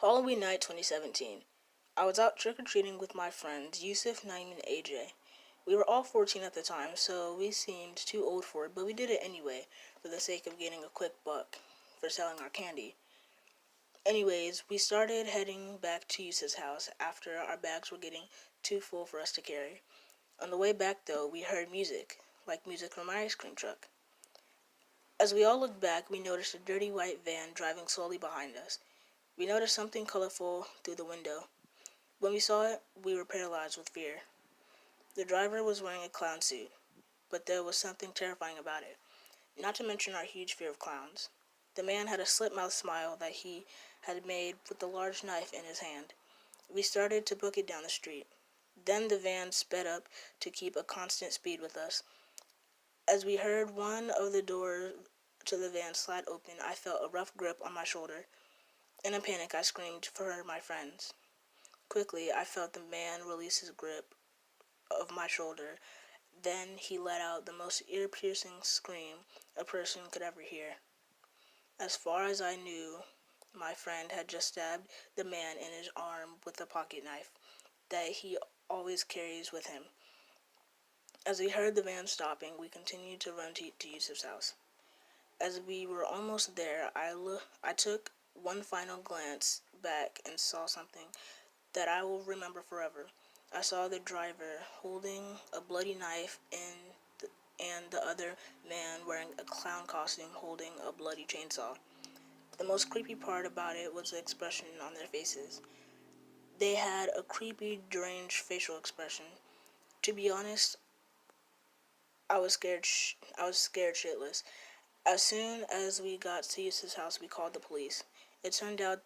Halloween night 2017. I was out trick-or-treating with my friends Yusuf, Naeem, and AJ. We were all 14 at the time, so we seemed too old for it, but we did it anyway, for the sake of getting a quick buck for selling our candy. Anyways, we started heading back to Yusuf's house after our bags were getting too full for us to carry. On the way back, though, we heard music, like music from our ice cream truck. As we all looked back, we noticed a dirty white van driving slowly behind us. We noticed something colorful through the window. When we saw it, we were paralyzed with fear. The driver was wearing a clown suit, but there was something terrifying about it, not to mention our huge fear of clowns. The man had a slit-mouthed smile that he had made with a large knife in his hand. We started to book it down the street. Then the van sped up to keep a constant speed with us. As we heard one of the doors to the van slide open, I felt a rough grip on my shoulder. In a panic, I screamed for my friends. Quickly, I felt the man release his grip of my shoulder. Then he let out the most ear-piercing scream a person could ever hear. As far as I knew, my friend had just stabbed the man in his arm with a pocket knife that he always carries with him. As we heard the van stopping, we continued to run to Yusuf's house. As we were almost there, I took one final glance back and saw something that I will remember forever. I saw the driver holding a bloody knife and the other man wearing a clown costume holding a bloody chainsaw. The most creepy part about it was the expression on their faces. They had a creepy, deranged facial expression. To be honest, I was scared shitless. As soon as we got to Yusuf's house, we called the police. It turned out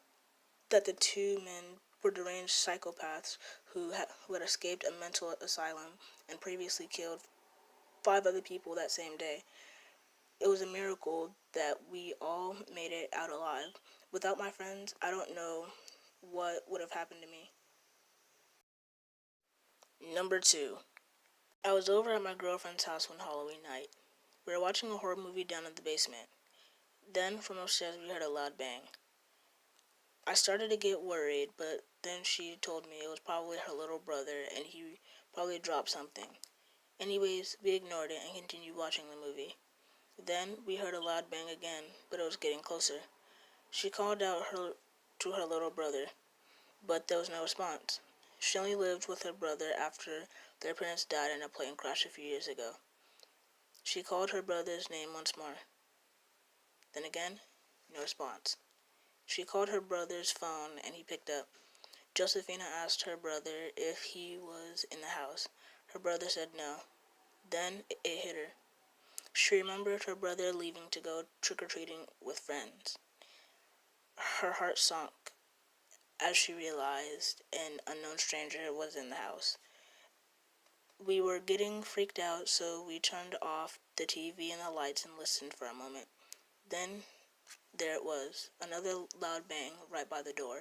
that the two men were deranged psychopaths who had escaped a mental asylum and previously killed 5 other people that same day. It was a miracle that we all made it out alive. Without my friends, I don't know what would have happened to me. Number 2. I was over at my girlfriend's house one Halloween night. We were watching a horror movie down in the basement. Then, from upstairs, we heard a loud bang. I started to get worried, but then she told me it was probably her little brother and he probably dropped something. Anyways, we ignored it and continued watching the movie. Then we heard a loud bang again, but it was getting closer. She called out to her little brother, but there was no response. She only lived with her brother after their parents died in a plane crash a few years ago. She called her brother's name once more. Then again, no response. She called her brother's phone and he picked up. Josephina asked her brother if he was in the house. Her brother said no. Then it hit her. She remembered her brother leaving to go trick-or-treating with friends. Her heart sunk as she realized an unknown stranger was in the house. We were getting freaked out, so we turned off the TV and the lights and listened for a moment. Then there it was, another loud bang right by the door.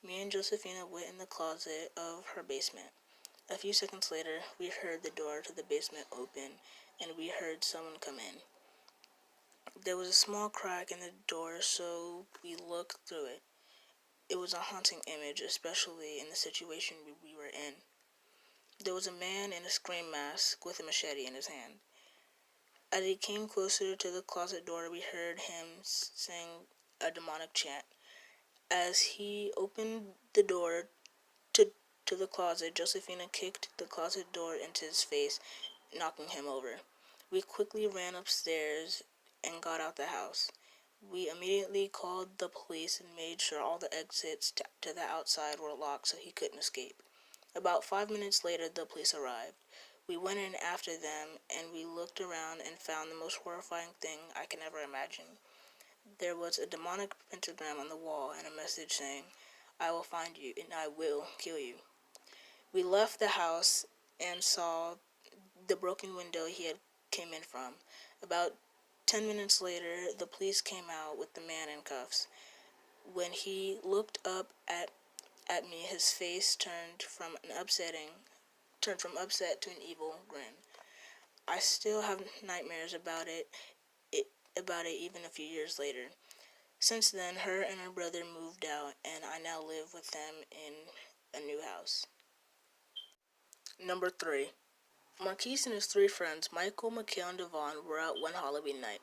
Me and Josephina went in the closet of her basement. A few seconds later, we heard the door to the basement open, and we heard someone come in. There was a small crack in the door, so we looked through it. It was a haunting image, especially in the situation we were in. There was a man in a scream mask with a machete in his hand. As he came closer to the closet door, we heard him sing a demonic chant. As he opened the door to the closet, Josephina kicked the closet door into his face, knocking him over. We quickly ran upstairs and got out the house. We immediately called the police and made sure all the exits to the outside were locked so he couldn't escape. About 5 minutes later, the police arrived. We went in after them, and we looked around and found the most horrifying thing I can ever imagine. There was a demonic pentagram on the wall and a message saying, "I will find you and I will kill you." We left the house and saw the broken window he had came in from. About 10 minutes later, the police came out with the man in cuffs. When he looked up at me, his face turned from upset to an evil grin. I still have nightmares about it even a few years later. Since then, her and her brother moved out, and I now live with them in a new house. Number 3. Marquise and his 3 friends, Michael, Mikhail, and Devon, were out one Halloween night.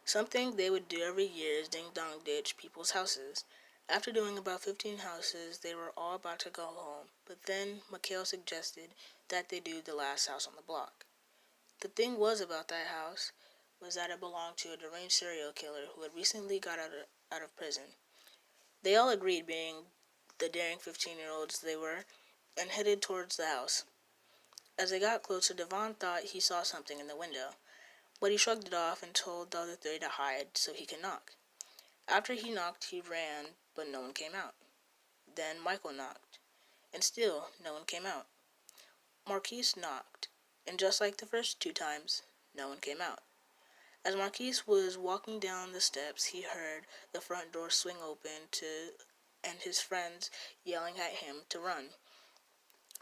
Something they would do every year is ding-dong ditch people's houses. After doing about 15 houses, they were all about to go home, but then Mikhail suggested that they do the last house on the block. The thing was about that house was that it belonged to a deranged serial killer who had recently got out of prison. They all agreed, being the daring 15-year-olds they were, and headed towards the house. As they got closer, Devon thought he saw something in the window, but he shrugged it off and told the other 3 to hide so he could knock. After he knocked, he ran, but no one came out. Then Michael knocked, and still no one came out. Marquise knocked, and just like the first 2 times, no one came out. As Marquise was walking down the steps, he heard the front door swing open and his friends yelling at him to run.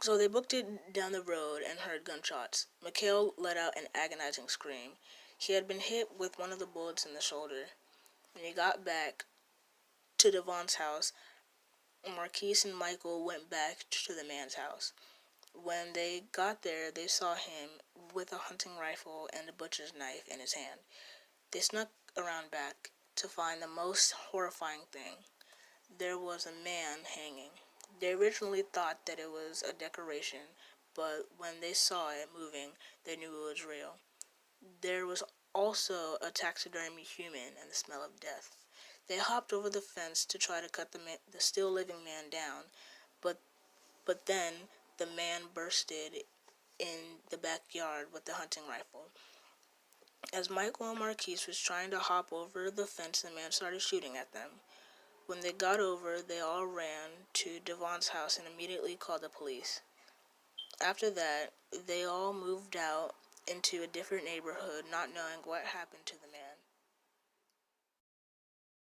So they booked it down the road and heard gunshots. Mikhail let out an agonizing scream. He had been hit with one of the bullets in the shoulder. When he got back to Devon's house, Marquise and Michael went back to the man's house. When they got there, they saw him with a hunting rifle and a butcher's knife in his hand. They snuck around back to find the most horrifying thing. There was a man hanging. They originally thought that it was a decoration, but when they saw it moving, they knew it was real. There was also a taxidermy human and the smell of death. They hopped over the fence to try to cut the still living man down, but then the man bursted in the backyard with the hunting rifle. As Michael and Marquise was trying to hop over the fence, the man started shooting at them. When they got over, they all ran to Devon's house and immediately called the police. After that, they all moved out into a different neighborhood, not knowing what happened to the man.